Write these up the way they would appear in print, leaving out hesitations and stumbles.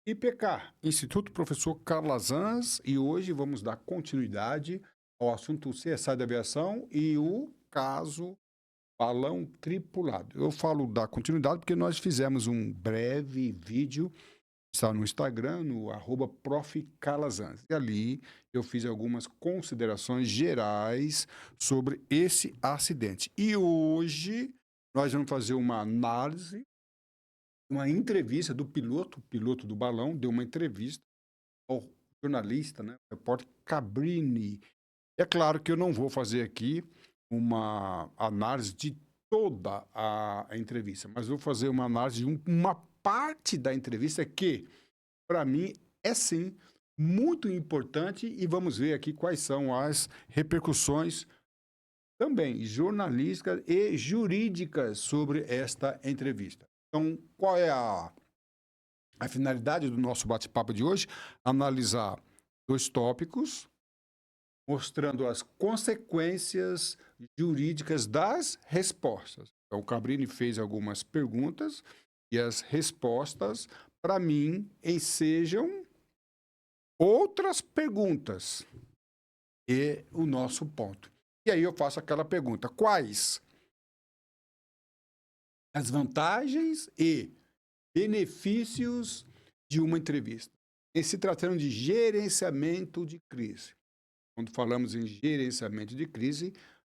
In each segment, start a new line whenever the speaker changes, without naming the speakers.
IPK, Instituto Professor Calazans, e hoje vamos dar continuidade ao assunto CSI da aviação e o caso balão tripulado. Eu falo da continuidade porque nós fizemos um breve vídeo, está no Instagram, no @Prof. Calazans. E ali eu fiz algumas considerações gerais sobre esse acidente. E hoje nós vamos fazer uma análise, uma entrevista do piloto, o piloto do balão, deu uma entrevista ao jornalista, né, o repórter Cabrini. É claro que eu não vou fazer aqui uma análise de toda a entrevista, mas vou fazer uma análise de uma parte da entrevista que, para mim, é sim muito importante e vamos ver aqui quais são as repercussões também jornalísticas e jurídicas sobre esta entrevista. Então, qual é a finalidade do nosso bate-papo de hoje? Analisar dois tópicos, mostrando as consequências jurídicas das respostas. Então, o Cabrini fez algumas perguntas e as respostas, para mim, ensejam outras perguntas e o nosso ponto. E aí eu faço aquela pergunta: quais as vantagens e benefícios de uma entrevista? Em se tratando de gerenciamento de crise. Quando falamos em gerenciamento de crise,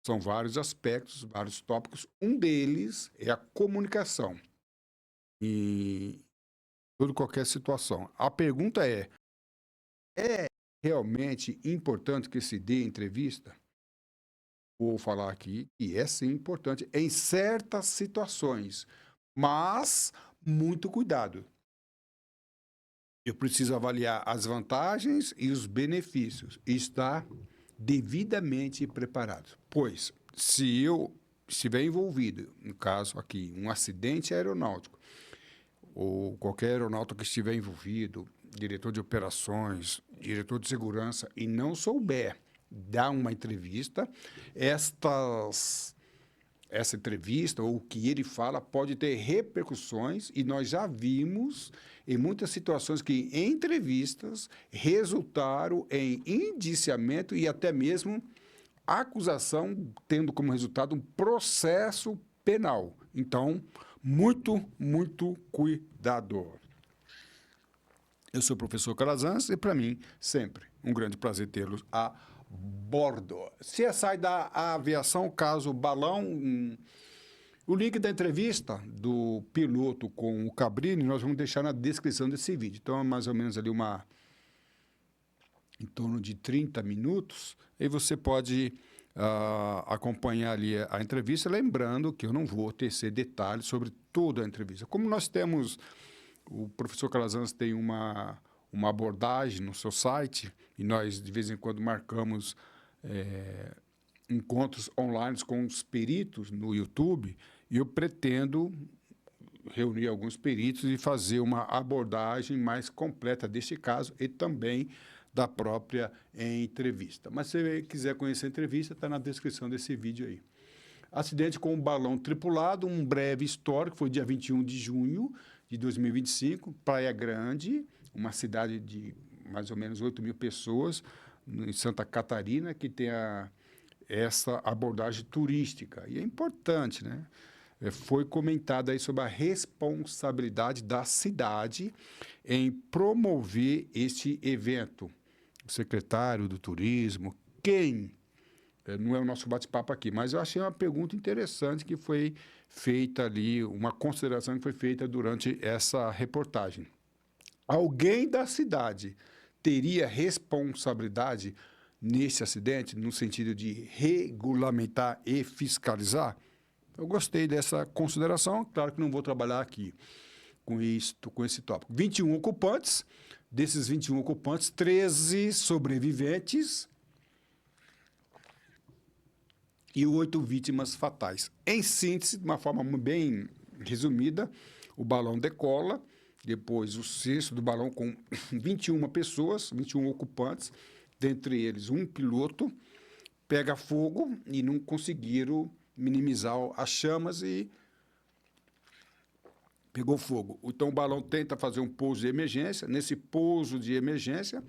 são vários aspectos, vários tópicos. Um deles é a comunicação em toda qualquer situação. A pergunta é realmente importante que se dê entrevista? Vou falar aqui que é sim importante em certas situações, mas muito cuidado. Eu preciso avaliar as vantagens e os benefícios e estar devidamente preparado. Pois, se eu estiver envolvido, no caso aqui, um acidente aeronáutico, ou qualquer aeronauta que estiver envolvido, diretor de operações, diretor de segurança, e não souber dar uma entrevista, essa entrevista ou o que ele fala pode ter repercussões e nós já vimos em muitas situações que entrevistas resultaram em indiciamento e até mesmo acusação, tendo como resultado um processo penal. Então, muito cuidado. Eu sou o professor Calazans e, para mim, sempre um grande prazer tê-los a bordo. CSI da aviação, caso balão. O link da entrevista do piloto com o Cabrini nós vamos deixar na descrição desse vídeo. Então, é mais ou menos ali em torno de 30 minutos, e você pode acompanhar ali a entrevista, lembrando que eu não vou tecer detalhes sobre toda a entrevista. Como nós temos, o professor Calazans tem uma abordagem no seu site, e nós de vez em quando marcamos encontros online com os peritos no YouTube, e eu pretendo reunir alguns peritos e fazer uma abordagem mais completa deste caso e também da própria entrevista. Mas se você quiser conhecer a entrevista, está na descrição desse vídeo aí. Acidente com um balão tripulado, um breve histórico, foi dia 21 de junho de 2025, Praia Grande, uma cidade de mais ou menos 8.000 pessoas, em Santa Catarina, que tem essa abordagem turística. E é importante, né? Foi comentada aí sobre a responsabilidade da cidade em promover este evento. O secretário do turismo, quem? Não é o nosso bate-papo aqui, mas eu achei uma pergunta interessante que foi feita ali, uma consideração que foi feita durante essa reportagem. Alguém da cidade teria responsabilidade nesse acidente, no sentido de regulamentar e fiscalizar? Eu gostei dessa consideração, claro que não vou trabalhar aqui com esse tópico. 21 ocupantes, desses 21 ocupantes, 13 sobreviventes e 8 vítimas fatais. Em síntese, de uma forma bem resumida, o balão decola, depois o cesto do balão com 21 pessoas, 21 ocupantes, dentre eles um piloto, pega fogo e não conseguiram minimizar as chamas e pegou fogo. Então, o balão tenta fazer um pouso de emergência. Nesse pouso de emergência,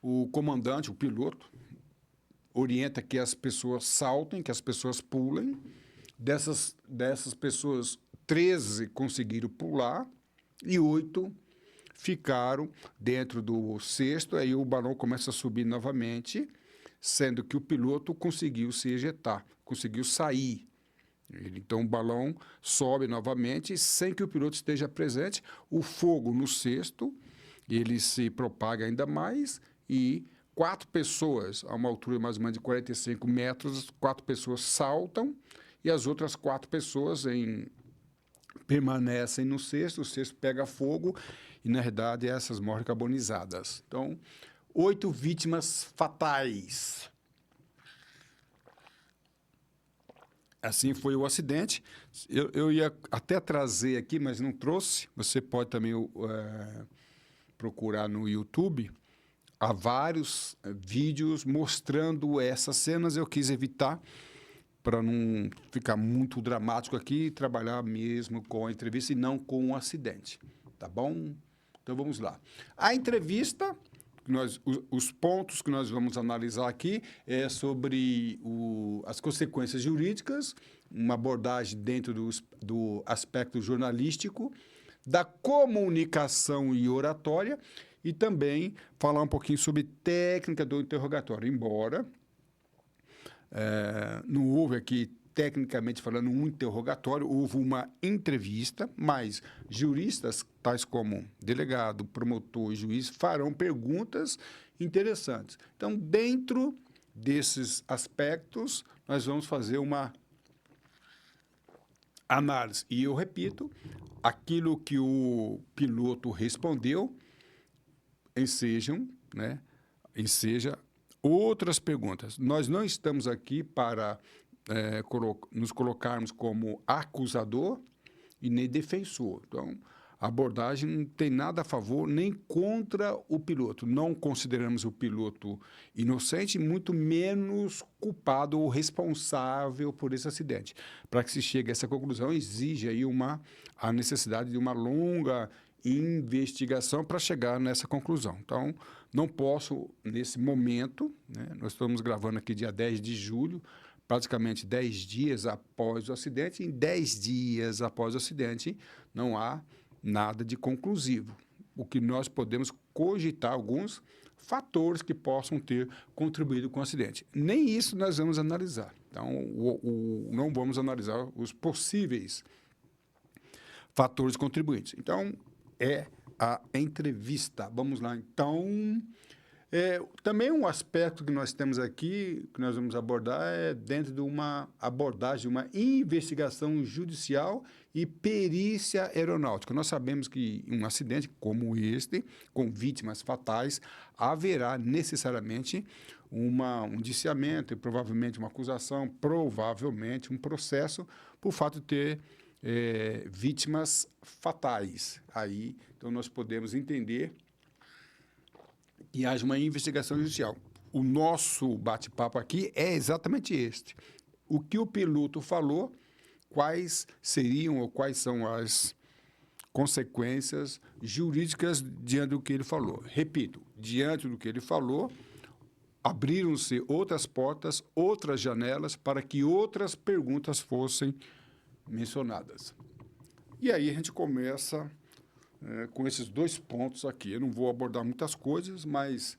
o comandante, o piloto, orienta que as pessoas saltem, que as pessoas pulem. Dessas pessoas, 13 conseguiram pular e 8 ficaram dentro do cesto. Aí o balão começa a subir novamente, sendo que o piloto conseguiu se ejetar, conseguiu sair. Então, o balão sobe novamente sem que o piloto esteja presente. O fogo no cesto, ele se propaga ainda mais e 4 pessoas, a uma altura mais ou menos de 45 metros, 4 pessoas saltam e as outras 4 pessoas permanecem no cesto, o cesto pega fogo e, na verdade, essas morrem carbonizadas. Então, 8 vítimas fatais. Assim foi o acidente. Eu ia até trazer aqui, mas não trouxe. Você pode também procurar no YouTube. Há vários vídeos mostrando essas cenas. Eu quis evitar para não ficar muito dramático aqui e trabalhar mesmo com a entrevista e não com o acidente. Tá bom? Então, vamos lá. A entrevista... os pontos que nós vamos analisar aqui é sobre as consequências jurídicas, uma abordagem dentro do aspecto jornalístico, da comunicação e oratória, e também falar um pouquinho sobre técnica do interrogatório, embora não houve aqui, tecnicamente falando, um interrogatório, houve uma entrevista, mas juristas, tais como delegado, promotor e juiz, farão perguntas interessantes. Então, dentro desses aspectos, nós vamos fazer uma análise. E eu repito, aquilo que o piloto respondeu, ensejam outras perguntas. Nós não estamos aqui para nos colocarmos como acusador e nem defensor. Então, a abordagem não tem nada a favor nem contra o piloto. Não consideramos o piloto inocente, muito menos culpado ou responsável por esse acidente. Para que se chegue a essa conclusão, exige aí a necessidade de uma longa investigação para chegar nessa conclusão. Então, não posso, nesse momento, nós estamos gravando aqui dia 10 de julho, praticamente 10 dias após o acidente. Em 10 dias após o acidente, não há nada de conclusivo. O que nós podemos cogitar alguns fatores que possam ter contribuído com o acidente. Nem isso nós vamos analisar. Então, não vamos analisar os possíveis fatores contribuintes. Então, é a entrevista. Vamos lá, então... também um aspecto que nós temos aqui, que nós vamos abordar, é dentro de uma abordagem, uma investigação judicial e perícia aeronáutica. Nós sabemos que um acidente como este, com vítimas fatais, haverá necessariamente um indiciamento e provavelmente uma acusação, provavelmente um processo, por fato de ter vítimas fatais. Aí, então, nós podemos entender e haja uma investigação judicial. O nosso bate-papo aqui é exatamente este. O que o piloto falou, quais seriam ou quais são as consequências jurídicas diante do que ele falou. Repito, diante do que ele falou, abriram-se outras portas, outras janelas para que outras perguntas fossem mencionadas. E aí a gente começa... com esses 2 pontos aqui. Eu não vou abordar muitas coisas, mas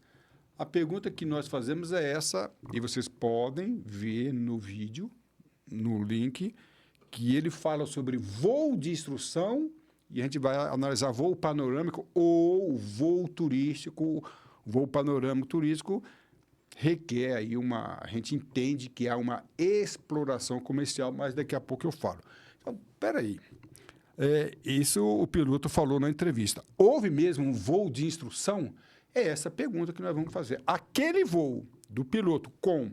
a pergunta que nós fazemos é essa, e vocês podem ver no vídeo, no link, que ele fala sobre voo de instrução, e a gente vai analisar voo panorâmico ou voo turístico. Voo panorâmico turístico requer aí a gente entende que há uma exploração comercial, mas daqui a pouco eu falo. Então, espera aí. Isso o piloto falou na entrevista. Houve mesmo um voo de instrução? É essa pergunta que nós vamos fazer. Aquele voo do piloto com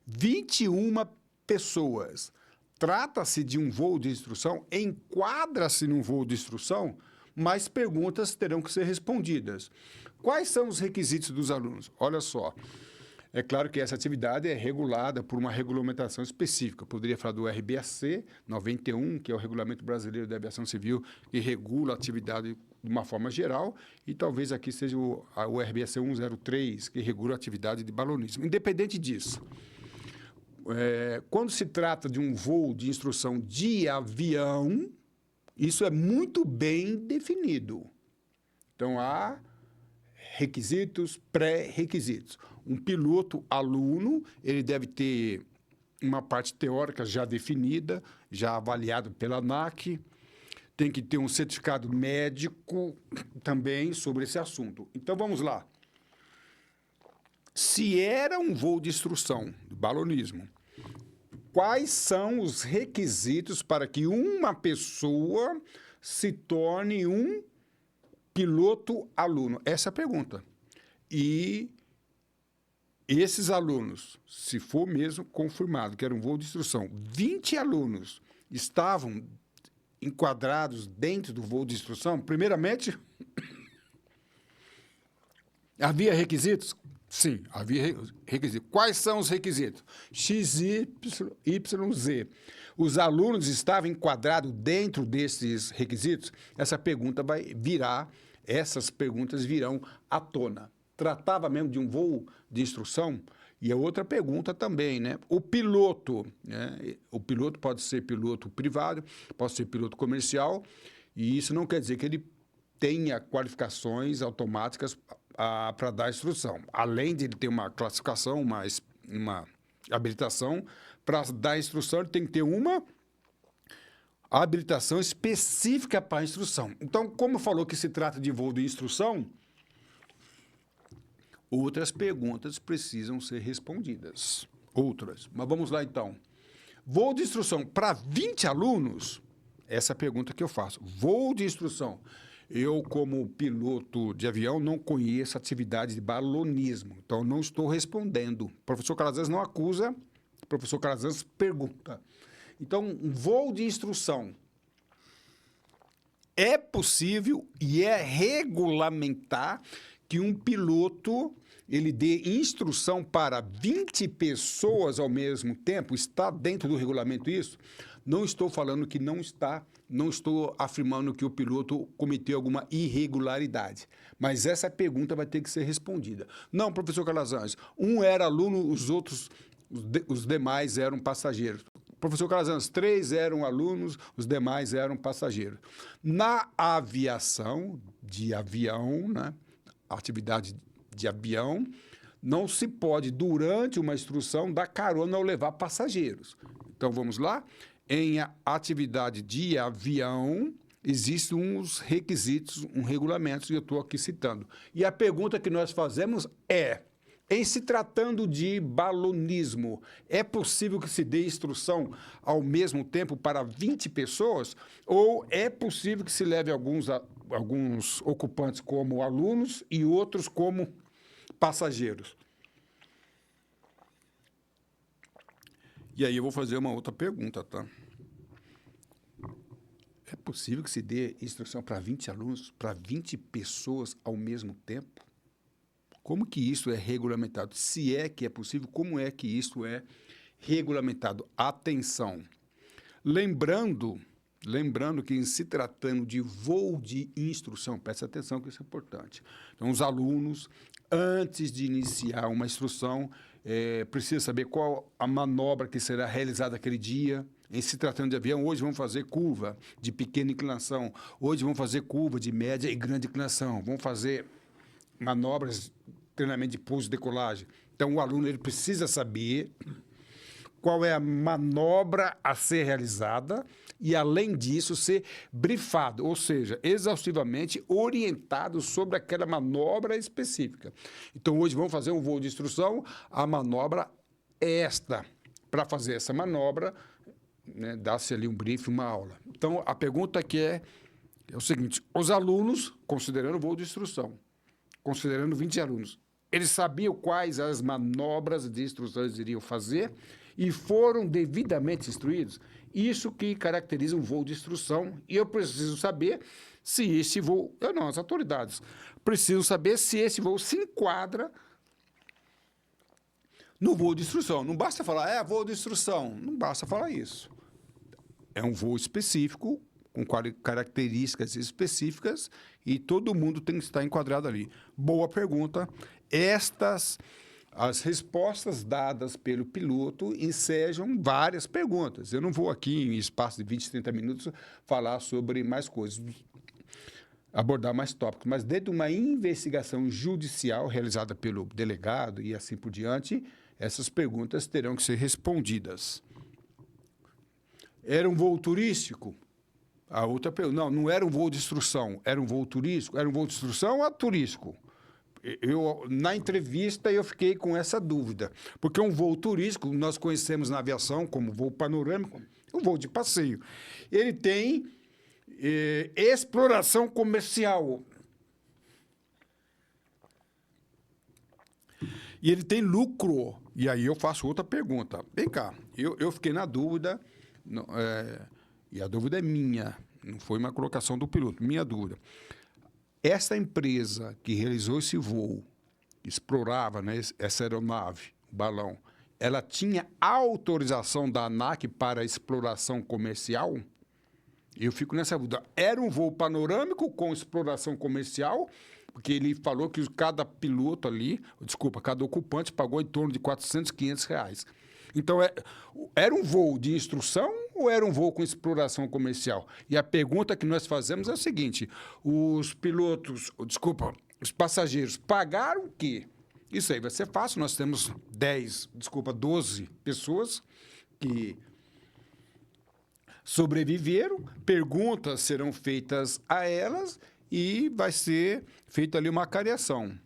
21 pessoas, trata-se de um voo de instrução? Enquadra-se num voo de instrução? Mais perguntas terão que ser respondidas. Quais são os requisitos dos alunos? Olha só. É claro que essa atividade é regulada por uma regulamentação específica. Eu poderia falar do RBAC 91, que é o Regulamento Brasileiro da Aviação Civil, que regula a atividade de uma forma geral, e talvez aqui seja o RBAC 103, que regula a atividade de balonismo. Independente disso, quando se trata de um voo de instrução de avião, isso é muito bem definido. Então, há requisitos, pré-requisitos. Um piloto aluno, ele deve ter uma parte teórica já definida, já avaliado pela ANAC, tem que ter um certificado médico também sobre esse assunto. Então, vamos lá. Se era um voo de instrução, de balonismo, quais são os requisitos para que uma pessoa se torne um piloto aluno? Essa é a pergunta. E esses alunos, se for mesmo confirmado que era um voo de instrução, 20 alunos estavam enquadrados dentro do voo de instrução? Primeiramente, havia requisitos? Sim, havia requisitos. Quais são os requisitos? X, Y, Z. Os alunos estavam enquadrados dentro desses requisitos? Essa pergunta vai virar, essas perguntas virão à tona. Tratava mesmo de um voo de instrução? E a outra pergunta também, né? O piloto, né? O piloto pode ser piloto privado, pode ser piloto comercial, e isso não quer dizer que ele tenha qualificações automáticas para dar instrução. Além de ele ter uma classificação, uma habilitação, para dar instrução, ele tem que ter uma habilitação específica para a instrução. Então, como falou que se trata de voo de instrução, outras perguntas precisam ser respondidas. Outras. Mas vamos lá, então. Voo de instrução para 20 alunos? Essa é a pergunta que eu faço. Voo de instrução. Eu, como piloto de avião, não conheço a atividade de balonismo, então não estou respondendo. O professor Calazans não acusa, o professor Calazans pergunta. Então, um voo de instrução é possível e é regulamentar que um piloto ele dê instrução para 20 pessoas ao mesmo tempo? Está dentro do regulamento isso? Não estou falando que não está, não estou afirmando que o piloto cometeu alguma irregularidade, mas essa pergunta vai ter que ser respondida. Não, professor Calazans, um era aluno, os demais eram passageiros. Professor Calazans, 3 eram alunos, os demais eram passageiros. Na aviação, de avião, né, atividade de avião, não se pode, durante uma instrução, dar carona ou levar passageiros. Então, vamos lá? Em atividade de avião, existem uns requisitos, um regulamento, e eu estou aqui citando. E a pergunta que nós fazemos é, em se tratando de balonismo, é possível que se dê instrução ao mesmo tempo para 20 pessoas? Ou é possível que se leve alguns ocupantes como alunos e outros como passageiros? E aí eu vou fazer uma outra pergunta, tá? É possível que se dê instrução para 20 alunos, para 20 pessoas ao mesmo tempo? Como que isso é regulamentado? Se é que é possível, como é que isso é regulamentado? Atenção! Lembrando que em se tratando de voo de instrução, preste atenção que isso é importante. Então, os alunos, antes de iniciar uma instrução, precisa saber qual a manobra que será realizada aquele dia. Em se tratando de avião, hoje vamos fazer curva de pequena inclinação, hoje vamos fazer curva de média e grande inclinação, vamos fazer manobras, treinamento de pouso e decolagem. Então, o aluno ele precisa saber qual é a manobra a ser realizada e, além disso, ser brifado, ou seja, exaustivamente orientado sobre aquela manobra específica. Então, hoje vamos fazer um voo de instrução, a manobra é esta. Para fazer essa manobra, né, dá-se ali um briefing, uma aula. Então, a pergunta aqui é o seguinte, os alunos, considerando o voo de instrução, considerando 20 alunos, eles sabiam quais as manobras de instrução eles iriam fazer e foram devidamente instruídos? Isso que caracteriza um voo de instrução, e eu preciso saber se esse voo, eu não, as autoridades, precisam saber se esse voo se enquadra No voo de instrução. Não basta falar, voo de instrução. Não basta falar isso. É um voo específico, com características específicas, e todo mundo tem que estar enquadrado ali. Boa pergunta. As respostas dadas pelo piloto ensejam várias perguntas. Eu não vou aqui, em espaço de 20, 30 minutos, falar sobre mais coisas, abordar mais tópicos. Mas dentro de uma investigação judicial realizada pelo delegado e assim por diante, essas perguntas terão que ser respondidas. Era um voo turístico? A outra pergunta, não era um voo de instrução, era um voo turístico? Era um voo de instrução ou turístico? Na entrevista, eu fiquei com essa dúvida, porque um voo turístico, nós conhecemos na aviação como voo panorâmico, um voo de passeio. Ele tem exploração comercial. E ele tem lucro. E aí eu faço outra pergunta. Vem cá, eu fiquei na dúvida, e a dúvida é minha, não foi uma colocação do piloto, minha dúvida. Essa empresa que realizou esse voo, explorava, né, essa aeronave, o balão, ela tinha autorização da ANAC para exploração comercial? Eu fico nessa dúvida. Era um voo panorâmico com exploração comercial? Porque ele falou que cada piloto ali, cada ocupante pagou em torno de R$400, R$500. Então, era um voo de instrução ou era um voo com exploração comercial? E a pergunta que nós fazemos é a seguinte: os passageiros pagaram o quê? Isso aí vai ser fácil. Nós temos 12 pessoas que sobreviveram, perguntas serão feitas a elas e vai ser feita ali uma cariação.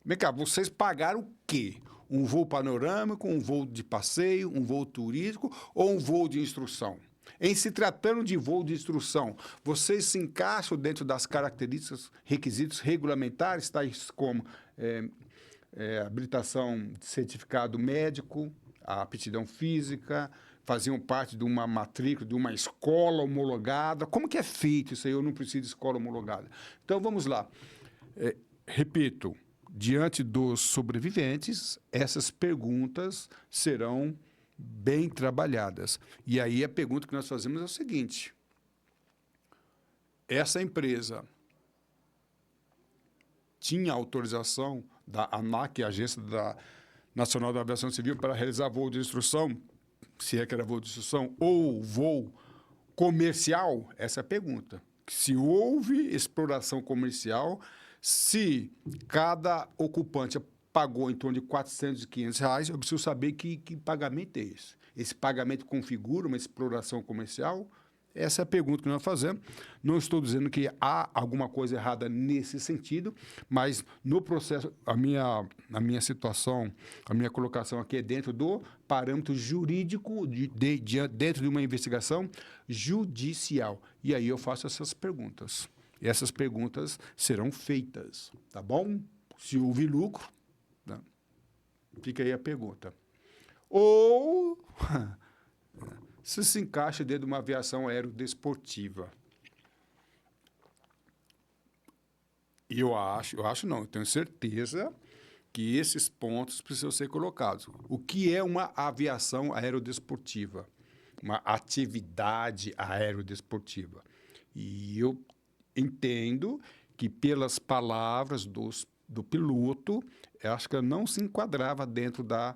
Vem cá, vocês pagaram o quê? Um voo panorâmico, um voo de passeio, um voo turístico ou um voo de instrução? Em se tratando de voo de instrução, vocês se encaixam dentro das características, requisitos regulamentares, tais como habilitação de certificado médico, a aptidão física, faziam parte de uma matrícula, de uma escola homologada. Como que é feito isso aí? Eu não preciso de escola homologada. Então, vamos lá. Repito, diante dos sobreviventes, essas perguntas serão bem trabalhadas. E aí a pergunta que nós fazemos é o seguinte: essa empresa tinha autorização da ANAC, a Agência Nacional da Aviação Civil, para realizar voo de instrução, se é que era voo de instrução, ou voo comercial? Essa é a pergunta. Se houve exploração comercial, se cada ocupante pagou em torno de R$400 e R$500, eu preciso saber que pagamento é esse. Esse pagamento configura uma exploração comercial? Essa é a pergunta que nós fazemos. Não estou dizendo que há alguma coisa errada nesse sentido, mas no processo, a minha situação, a minha colocação aqui é dentro do parâmetro jurídico, dentro de uma investigação judicial. E aí eu faço essas perguntas. E essas perguntas serão feitas, tá bom? Se houve lucro, né? Fica aí a pergunta. Ou se encaixa dentro de uma aviação aerodesportiva. E eu tenho certeza que esses pontos precisam ser colocados. O que é uma aviação aerodesportiva? Uma atividade aerodesportiva. E eu entendo que, pelas palavras do piloto, eu acho que não se enquadrava dentro da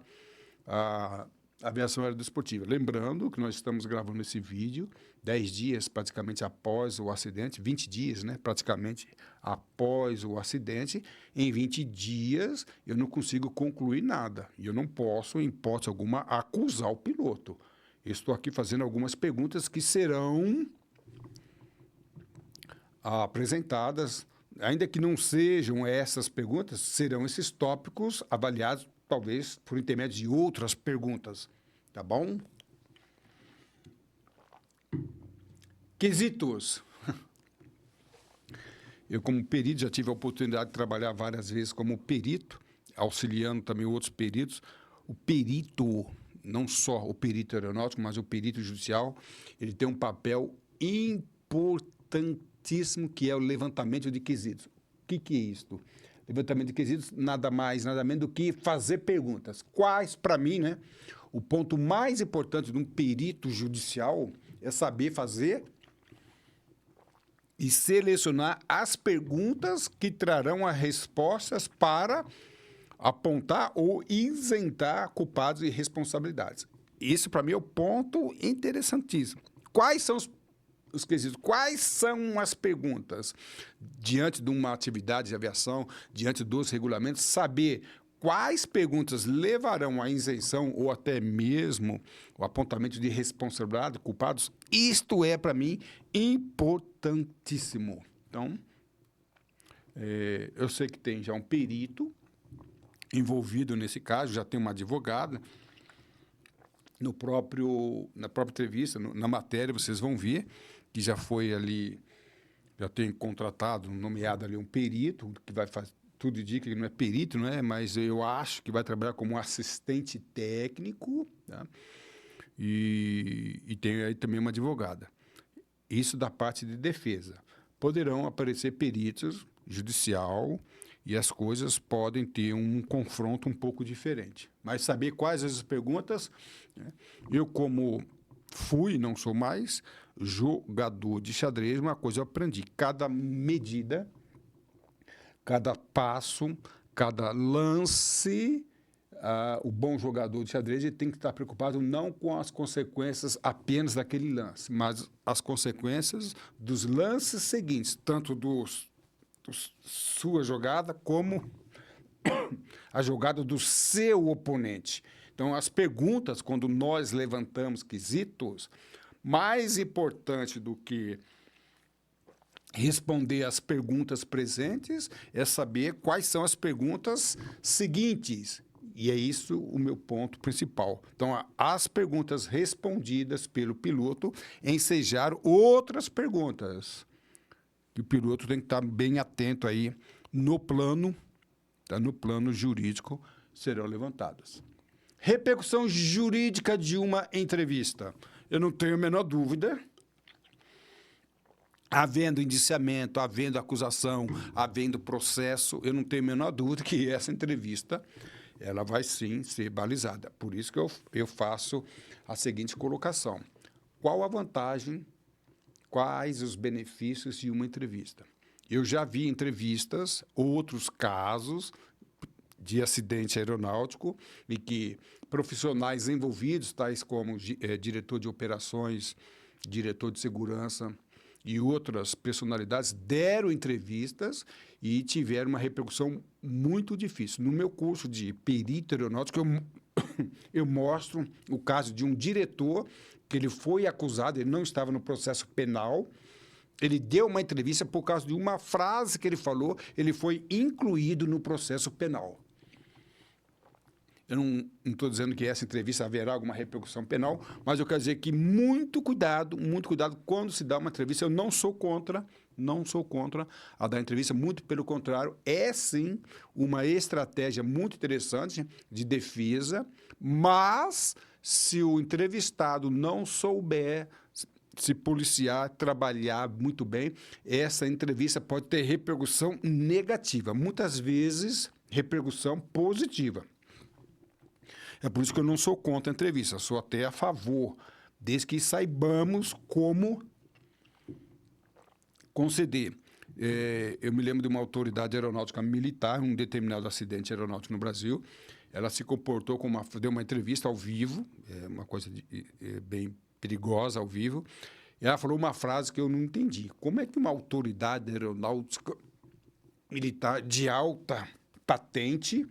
aviação aerodesportiva. Lembrando que nós estamos gravando esse vídeo 10 dias praticamente após o acidente, 20 dias, né, praticamente após o acidente. Em 20 dias eu não consigo concluir nada. E eu não posso, em hipótese alguma, acusar o piloto. Eu estou aqui fazendo algumas perguntas que serão apresentadas, ainda que não sejam essas perguntas, serão esses tópicos avaliados talvez por intermédio de outras perguntas, tá bom? Quesitos. Eu, como perito, já tive a oportunidade de trabalhar várias vezes como perito, auxiliando também outros peritos. O perito, não só o perito aeronáutico, mas o perito judicial, ele tem um papel importantíssimo, que é o levantamento de quesitos. O que é isto? levantamento de quesitos, nada mais, nada menos do que fazer perguntas. Quais, para mim, né, o ponto mais importante de um perito judicial é saber fazer e selecionar as perguntas que trarão as respostas para apontar ou isentar culpados e responsabilidades. Isso, para mim, é o ponto interessantíssimo. Quais são os quesitos? Quais são as perguntas? Diante de uma atividade de aviação, diante dos regulamentos, saber quais perguntas levarão à isenção ou até mesmo o apontamento de responsabilidade de culpados, isto é, para mim, importantíssimo. Então, eu sei que tem já um perito envolvido nesse caso, já tem uma advogada. Na própria entrevista, na matéria, vocês vão ver que já foi ali, já tem contratado, nomeado ali um perito, que vai fazer, tudo indica que ele não é perito, não é? Mas eu acho que vai trabalhar como assistente técnico, tá? E tem aí também uma advogada. Isso da parte de defesa. Poderão aparecer peritos judicial e as coisas podem ter um confronto um pouco diferente. Mas saber quais as perguntas, né? Eu, como fui, não sou mais, jogador de xadrez, uma coisa eu aprendi. Cada medida, cada passo, cada lance, o bom jogador de xadrez ele tem que estar preocupado não com as consequências apenas daquele lance, mas as consequências dos lances seguintes, tanto sua jogada como a jogada do seu oponente. Então, as perguntas, quando nós levantamos quesitos, mais importante do que responder às perguntas presentes é saber quais são as perguntas seguintes. E é isso o meu ponto principal. Então, as perguntas respondidas pelo piloto ensejar outras perguntas. E o piloto tem que estar bem atento aí no plano, tá? No plano jurídico serão levantadas. Repercussão jurídica de uma entrevista. Eu não tenho a menor dúvida, havendo indiciamento, havendo acusação, havendo processo, eu não tenho a menor dúvida que essa entrevista ela vai sim ser balizada. Por isso que eu faço a seguinte colocação. Qual a vantagem, quais os benefícios de uma entrevista? Eu já vi entrevistas, outros casos de acidente aeronáutico em que profissionais envolvidos, tais como diretor de operações, diretor de segurança e outras personalidades, deram entrevistas e tiveram uma repercussão muito difícil. No meu curso de perito aeronáutico, eu mostro o caso de um diretor que ele foi acusado, ele não estava no processo penal, ele deu uma entrevista por causa de uma frase que ele falou, ele foi incluído no processo penal. Eu não estou dizendo que essa entrevista haverá alguma repercussão penal, mas eu quero dizer que muito cuidado quando se dá uma entrevista. Eu não sou contra a dar entrevista, muito pelo contrário, é sim uma estratégia muito interessante de defesa, mas se o entrevistado não souber se policiar, trabalhar muito bem, essa entrevista pode ter repercussão negativa, muitas vezes repercussão positiva. É por isso que eu não sou contra a entrevista, sou até a favor, desde que saibamos como conceder. Eu me lembro de uma autoridade aeronáutica militar, um determinado acidente aeronáutico no Brasil, ela se comportou deu uma entrevista ao vivo, uma coisa bem perigosa ao vivo, e ela falou uma frase que eu não entendi. Como é que uma autoridade aeronáutica militar de alta patente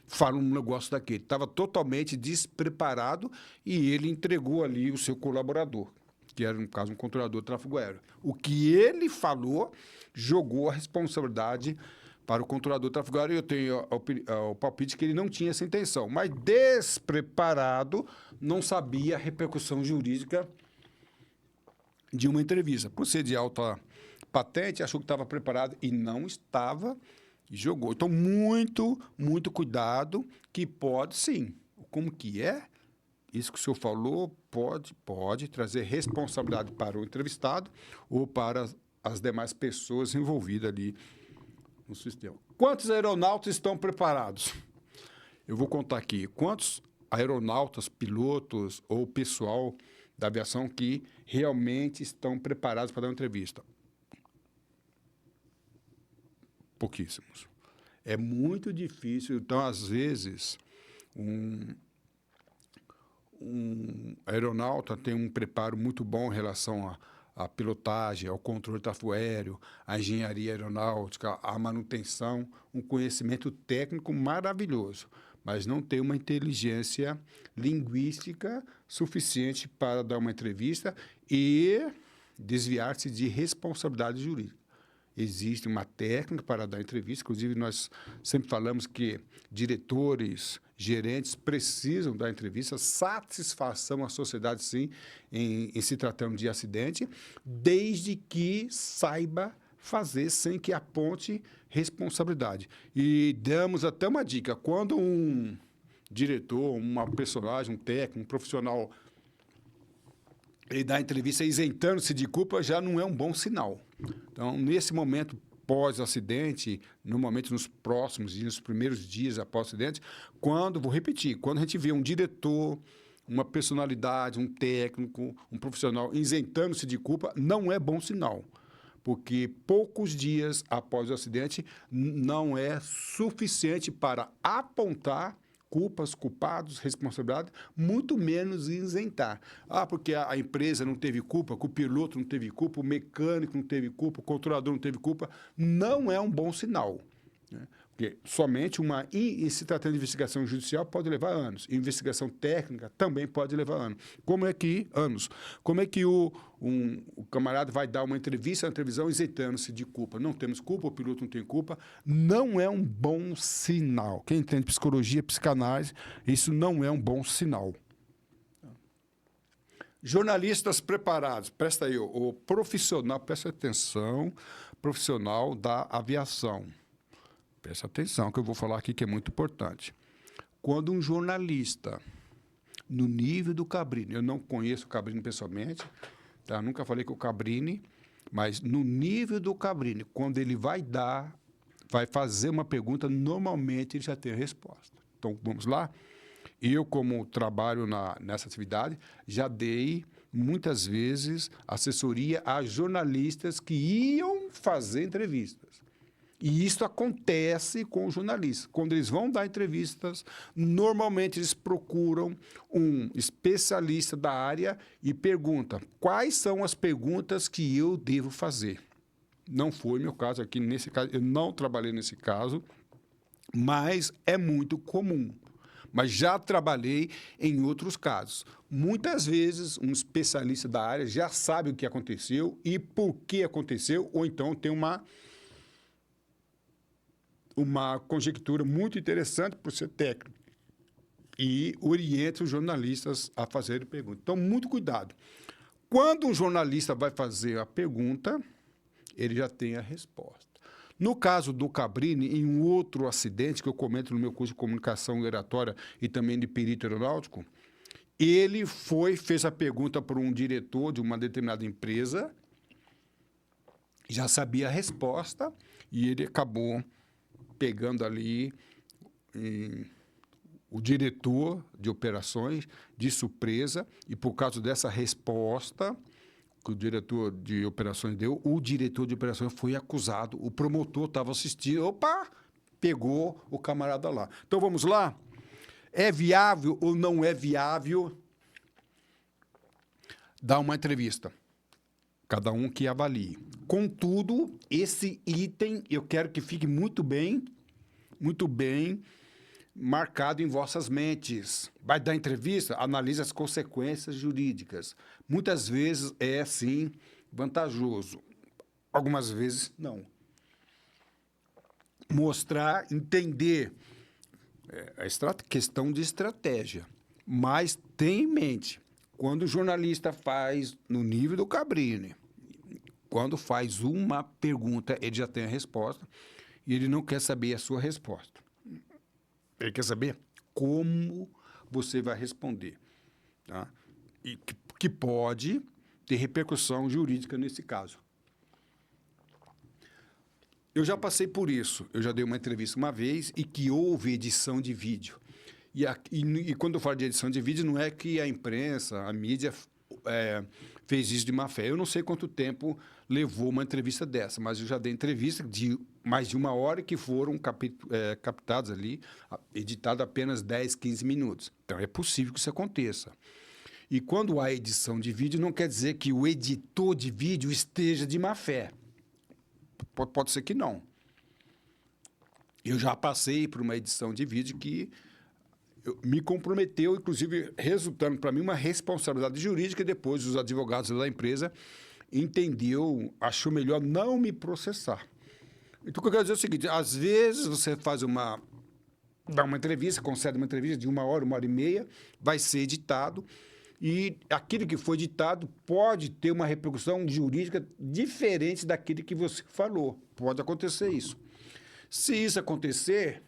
fala um negócio daquele? Estava totalmente despreparado e ele entregou ali o seu colaborador, que era, no caso, um controlador de tráfego aéreo. O que ele falou jogou a responsabilidade para o controlador de tráfego aéreo. Eu tenho o palpite que ele não tinha essa intenção, mas despreparado, não sabia a repercussão jurídica de uma entrevista. Por ser de alta patente, achou que estava preparado e não estava e jogou. Então, muito cuidado, que pode sim. Como que é? Isso que o senhor falou pode trazer responsabilidade para o entrevistado ou para as demais pessoas envolvidas ali no sistema. Quantos aeronautas estão preparados? Eu vou contar aqui. Quantos aeronautas, pilotos ou pessoal da aviação que realmente estão preparados para dar uma entrevista? Pouquíssimos. É muito difícil. Então, às vezes, um aeronauta tem um preparo muito bom em relação à pilotagem, ao controle do tráfego aéreo, à engenharia aeronáutica, à manutenção, um conhecimento técnico maravilhoso, mas não tem uma inteligência linguística suficiente para dar uma entrevista e desviar-se de responsabilidade jurídica. Existe uma técnica para dar entrevista, inclusive nós sempre falamos que diretores, gerentes precisam dar entrevista, satisfação à sociedade, sim, em se tratando de acidente, desde que saiba fazer sem que aponte responsabilidade. E damos até uma dica, quando um diretor, uma personagem, um técnico, um profissional, ele dá entrevista isentando-se de culpa, já não é um bom sinal. Então, nesse momento pós-acidente, normalmente nos próximos dias, nos primeiros dias após o acidente, vou repetir, quando a gente vê um diretor, uma personalidade, um técnico, um profissional isentando-se de culpa, não é bom sinal, porque poucos dias após o acidente não é suficiente para apontar culpas, culpados, responsabilidade, muito menos isentar. Porque a empresa não teve culpa, que o piloto não teve culpa, o mecânico não teve culpa, o controlador não teve culpa, não é um bom sinal, né? Porque somente se tratando de investigação judicial pode levar anos. Investigação técnica também pode levar anos. Como é que o camarada vai dar uma entrevista na televisão isentando-se de culpa? Não temos culpa, o piloto não tem culpa. Não é um bom sinal. Quem entende psicologia, psicanálise, isso não é um bom sinal. Jornalistas preparados. Presta aí, o profissional, presta atenção, profissional da aviação. Presta atenção que eu vou falar aqui que é muito importante. Quando um jornalista, no nível do Cabrini, eu não conheço o Cabrini pessoalmente, tá? Nunca falei com o Cabrini, mas no nível do Cabrini, quando ele vai fazer uma pergunta, normalmente ele já tem a resposta. Então, vamos lá? Eu, como trabalho nessa atividade, já dei, muitas vezes, assessoria a jornalistas que iam fazer entrevistas. E isso acontece com os jornalistas. Quando eles vão dar entrevistas, normalmente eles procuram um especialista da área e perguntam quais são as perguntas que eu devo fazer. Não foi meu caso aqui, nesse caso, eu não trabalhei nesse caso, mas é muito comum. Mas já trabalhei em outros casos. Muitas vezes, um especialista da área já sabe o que aconteceu e por que aconteceu, ou então tem uma conjectura muito interessante por ser técnico e orienta os jornalistas a fazerem perguntas. Então, muito cuidado. Quando um jornalista vai fazer a pergunta, ele já tem a resposta. No caso do Cabrini, em um outro acidente que eu comento no meu curso de comunicação oratória e também de perito aeronáutico, ele fez a pergunta para um diretor de uma determinada empresa, já sabia a resposta e ele acabou pegando ali o diretor de operações de surpresa e, por causa dessa resposta que o diretor de operações deu, o diretor de operações foi acusado, o promotor estava assistindo, pegou o camarada lá. Então, vamos lá? É viável ou não é viável dar uma entrevista? Cada um que avalie. Contudo, esse item eu quero que fique muito bem marcado em vossas mentes. Vai dar entrevista? Analise as consequências jurídicas. Muitas vezes é, sim, vantajoso. Algumas vezes, não. Mostrar, entender. Questão de estratégia. Mas tenha em mente, quando o jornalista faz no nível do Cabrini, quando faz uma pergunta, ele já tem a resposta e ele não quer saber a sua resposta. Ele quer saber como você vai responder, tá? E que pode ter repercussão jurídica nesse caso. Eu já passei por isso. Eu já dei uma entrevista uma vez e que houve edição de vídeo. E quando eu falo de edição de vídeo, não é que a imprensa, a mídia fez isso de má fé. Eu não sei quanto tempo levou uma entrevista dessa, mas eu já dei entrevista de mais de 1 hora que foram captados ali, editado apenas 10, 15 minutos. Então, é possível que isso aconteça. E quando há edição de vídeo, não quer dizer que o editor de vídeo esteja de má fé. Pode ser que não. Eu já passei por uma edição de vídeo que me comprometeu, inclusive, resultando para mim uma responsabilidade jurídica. E depois os advogados da empresa achou melhor não me processar. Então, o que eu quero dizer é o seguinte: às vezes você dá uma entrevista, concede uma entrevista de 1 hora, 1 hora e meia, vai ser editado, e aquilo que foi editado pode ter uma repercussão jurídica diferente daquilo que você falou. Pode acontecer isso. Se isso acontecer,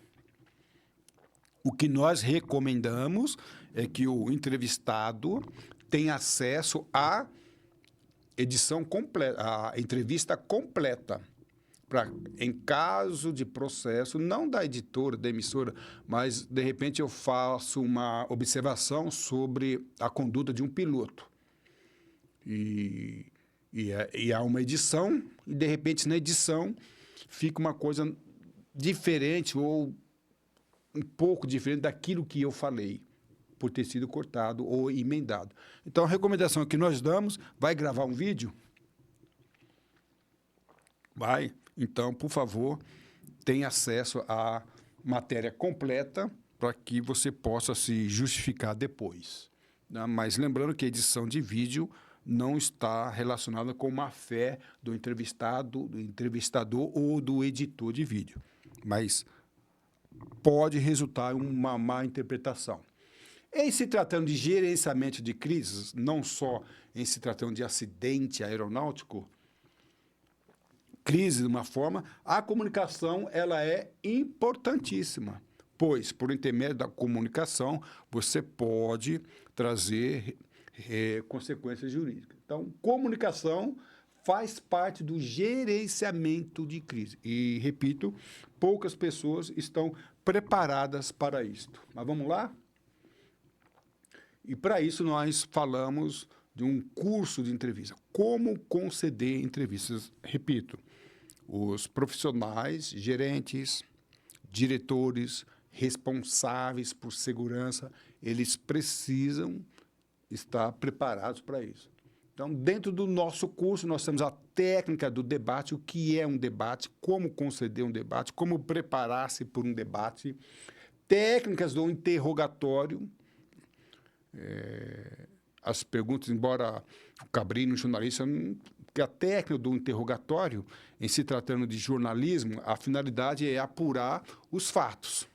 o que nós recomendamos é que o entrevistado tenha acesso à edição completa, à entrevista completa. Em caso de processo, não da editora, da emissora, mas, de repente, eu faço uma observação sobre a conduta de um piloto. E há uma edição, e, de repente, na edição, fica uma coisa diferente ou um pouco diferente daquilo que eu falei, por ter sido cortado ou emendado. Então, a recomendação que nós damos: vai gravar um vídeo? Vai. Então, por favor, tenha acesso à matéria completa para que você possa se justificar depois. Né? Mas lembrando que a edição de vídeo não está relacionada com má fé do entrevistado, do entrevistador ou do editor de vídeo. Mas pode resultar em uma má interpretação. Em se tratando de gerenciamento de crises, não só em se tratando de acidente aeronáutico, crise de uma forma, a comunicação ela é importantíssima, pois, por intermédio da comunicação, você pode trazer consequências jurídicas. Então, comunicação faz parte do gerenciamento de crise. E, repito, poucas pessoas estão preparadas para isto. Mas vamos lá? E, para isso, nós falamos de um curso de entrevista. Como conceder entrevistas? Repito, os profissionais, gerentes, diretores, responsáveis por segurança, eles precisam estar preparados para isso. Então, dentro do nosso curso, nós temos a técnica do debate, o que é um debate, como conceder um debate, como preparar-se por um debate, técnicas do interrogatório. As perguntas, embora o Cabrini, o jornalista, que a técnica do interrogatório, em se tratando de jornalismo, a finalidade é apurar os fatos.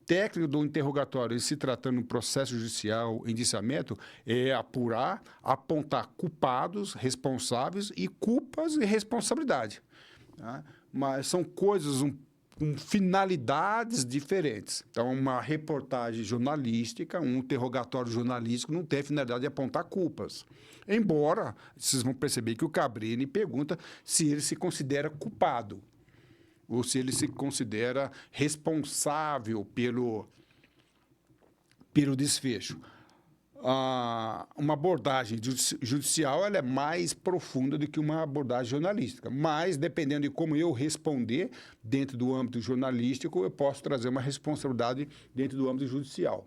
Técnica do interrogatório, em se tratando de processo judicial, indiciamento, é apurar, apontar culpados, responsáveis e culpas e responsabilidade. Tá? Mas são coisas com finalidades diferentes. Então, uma reportagem jornalística, um interrogatório jornalístico não tem a finalidade de apontar culpas. Embora, vocês vão perceber que o Cabrini pergunta se ele se considera culpado ou se ele se considera responsável pelo desfecho. Uma abordagem judicial ela é mais profunda do que uma abordagem jornalística, mas, dependendo de como eu responder dentro do âmbito jornalístico, eu posso trazer uma responsabilidade dentro do âmbito judicial.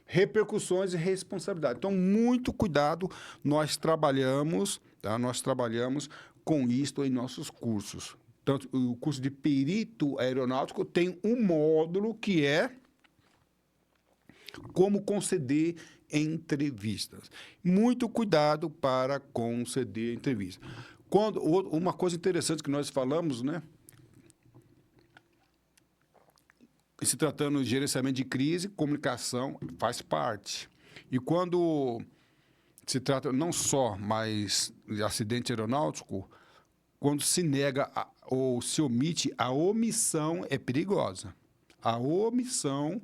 Repercussões e responsabilidade. Então, muito cuidado, nós trabalhamos com isto em nossos cursos. Tanto o curso de perito aeronáutico tem um módulo que é como conceder entrevistas. Muito cuidado para conceder entrevistas. Uma coisa interessante que nós falamos, né? Se tratando de gerenciamento de crise, comunicação faz parte. E quando se trata não só mais de acidente aeronáutico, quando se nega ou se omite, a omissão é perigosa. A omissão,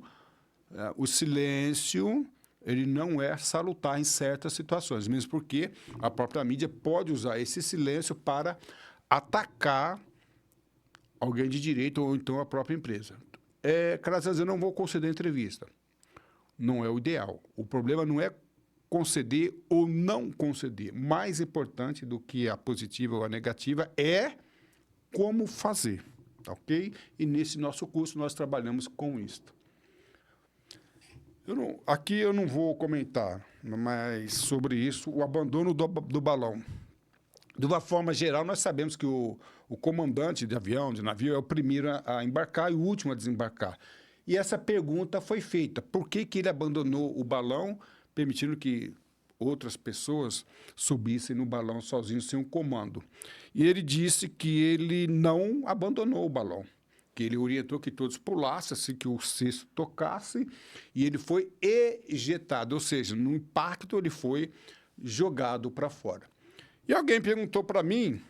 o silêncio, ele não é salutar em certas situações, mesmo porque a própria mídia pode usar esse silêncio para atacar alguém de direito ou então a própria empresa. Calazans, eu não vou conceder entrevista. Não é o ideal. O problema não é conceder ou não conceder. Mais importante do que a positiva ou a negativa é como fazer, tá ok? E nesse nosso curso nós trabalhamos com isto. Aqui eu não vou comentar mais sobre isso, o abandono do balão. De uma forma geral, nós sabemos que o comandante de avião, de navio, é o primeiro a embarcar e o último a desembarcar. E essa pergunta foi feita: por que ele abandonou o balão, permitindo que outras pessoas subissem no balão sozinhos, sem um comando? E ele disse que ele não abandonou o balão, que ele orientou que todos pulassem, assim que o cesto tocasse, e ele foi ejetado, ou seja, no impacto ele foi jogado para fora. E alguém perguntou para mim: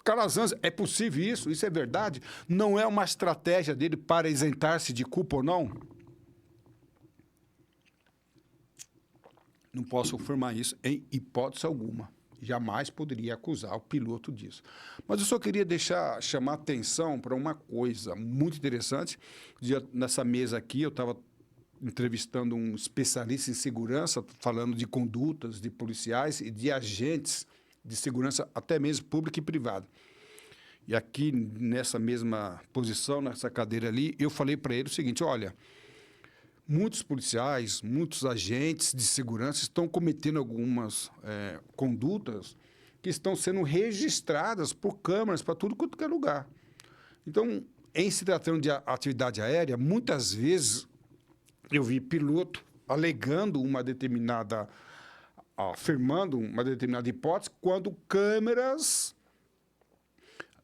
Calazans, é possível isso? Isso é verdade? Não é uma estratégia dele para isentar-se de culpa ou não? Não posso afirmar isso em hipótese alguma. Jamais poderia acusar o piloto disso. Mas eu só queria chamar atenção para uma coisa muito interessante. Nessa mesa aqui, eu estava entrevistando um especialista em segurança, falando de condutas de policiais e de agentes de segurança, até mesmo pública e privada. E aqui, nessa mesma posição, nessa cadeira ali, eu falei para ele o seguinte: olha, muitos policiais, muitos agentes de segurança estão cometendo algumas condutas que estão sendo registradas por câmeras para tudo quanto é lugar. Então, em se tratando de atividade aérea, muitas vezes eu vi piloto alegando afirmando uma determinada hipótese, quando câmeras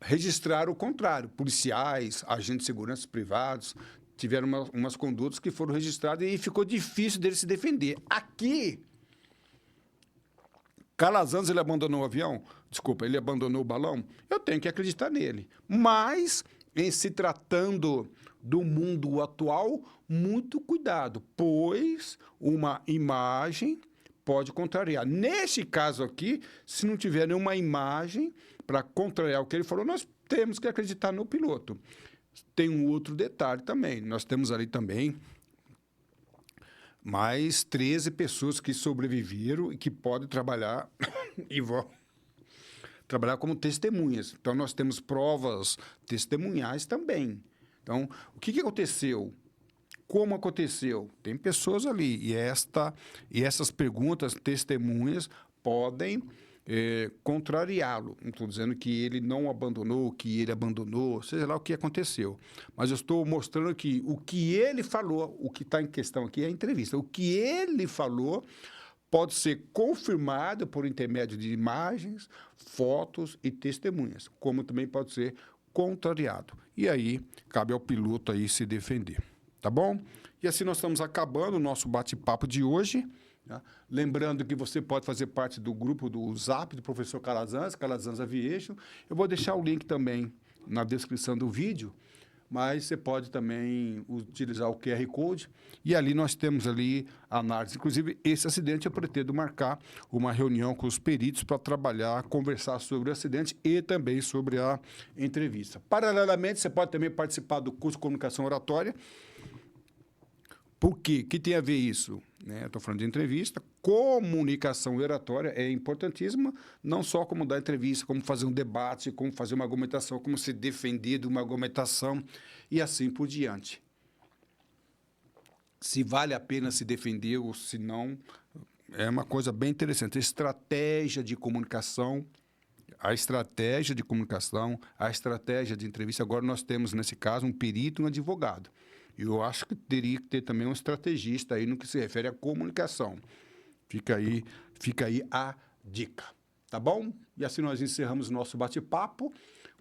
registraram o contrário. Policiais, agentes de segurança privados, tiveram umas condutas que foram registradas e ficou difícil dele se defender. Aqui, Calazans, ele abandonou o avião? Desculpa, ele abandonou o balão? Eu tenho que acreditar nele. Mas, em se tratando do mundo atual, muito cuidado, pois uma imagem pode contrariar. Nesse caso aqui, se não tiver nenhuma imagem para contrariar o que ele falou, nós temos que acreditar no piloto. Tem um outro detalhe também. Nós temos ali também mais 13 pessoas que sobreviveram e que podem trabalhar e vão trabalhar como testemunhas. Então, nós temos provas testemunhais também. Então, o que aconteceu? Como aconteceu? Tem pessoas ali. E essas perguntas, testemunhas, podem contrariá-lo. Não estou dizendo que ele não abandonou, que ele abandonou, seja lá o que aconteceu. Mas eu estou mostrando que o que ele falou, o que está em questão aqui é a entrevista. O que ele falou pode ser confirmado por intermédio de imagens, fotos e testemunhas, como também pode ser contrariado. E aí, cabe ao piloto aí se defender. Tá bom? E assim nós estamos acabando o nosso bate-papo de hoje. Tá? Lembrando que você pode fazer parte do grupo do Zap do professor Calazans, Calazans Aviation. Eu vou deixar o link também na descrição do vídeo, mas você pode também utilizar o QR Code e ali nós temos ali a análise. Inclusive, esse acidente eu pretendo marcar uma reunião com os peritos para trabalhar, conversar sobre o acidente e também sobre a entrevista. Paralelamente, você pode também participar do curso de comunicação oratória. Por quê? O que tem a ver isso? Estou falando de entrevista. Comunicação oratória é importantíssima, não só como dar entrevista, como fazer um debate, como fazer uma argumentação, como se defender de uma argumentação e assim por diante. Se vale a pena se defender ou se não, é uma coisa bem interessante. Estratégia de comunicação, a estratégia de entrevista. Agora nós temos, nesse caso, um perito e um advogado. Eu acho que teria que ter também um estrategista aí no que se refere à comunicação. Fica aí a dica, tá bom? E assim nós encerramos o nosso bate-papo.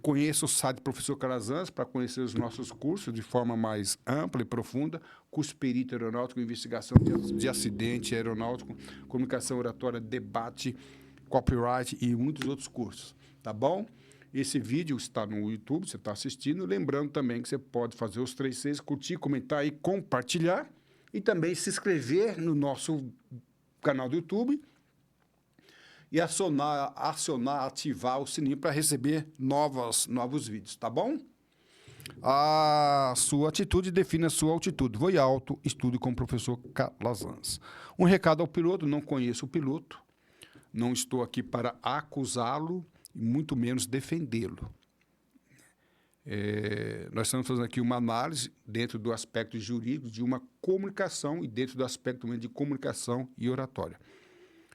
Conheça o site do professor Calazans para conhecer os nossos cursos de forma mais ampla e profunda. Curso Perito Aeronáutico, Investigação de Acidente Aeronáutico, Comunicação Oratória, Debate, Copyright e muitos outros cursos, tá bom? Esse vídeo está no YouTube, você está assistindo. Lembrando também que você pode fazer os 3 Cs, curtir, comentar e compartilhar. E também se inscrever no nosso canal do YouTube e ativar o sininho para receber novos vídeos, tá bom? A sua atitude define a sua altitude. Voe alto, estude com o professor Calazans. Um recado ao piloto: não conheço o piloto, não estou aqui para acusá-lo e muito menos defendê-lo. Nós estamos fazendo aqui uma análise dentro do aspecto jurídico de uma comunicação e dentro do aspecto também de comunicação e oratória.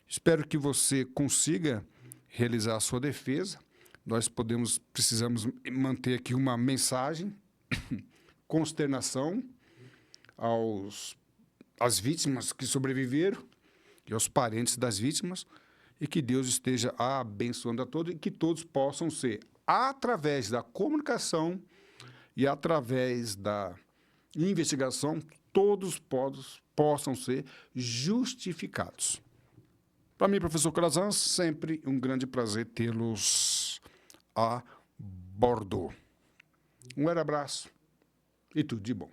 Espero que você consiga realizar a sua defesa. Nós precisamos manter aqui uma mensagem, consternação às vítimas que sobreviveram e aos parentes das vítimas, e que Deus esteja abençoando a todos e que todos possam ser, através da comunicação e através da investigação, todos possam ser justificados. Para mim, professor Calazans, sempre um grande prazer tê-los a bordo. Um grande abraço e tudo de bom.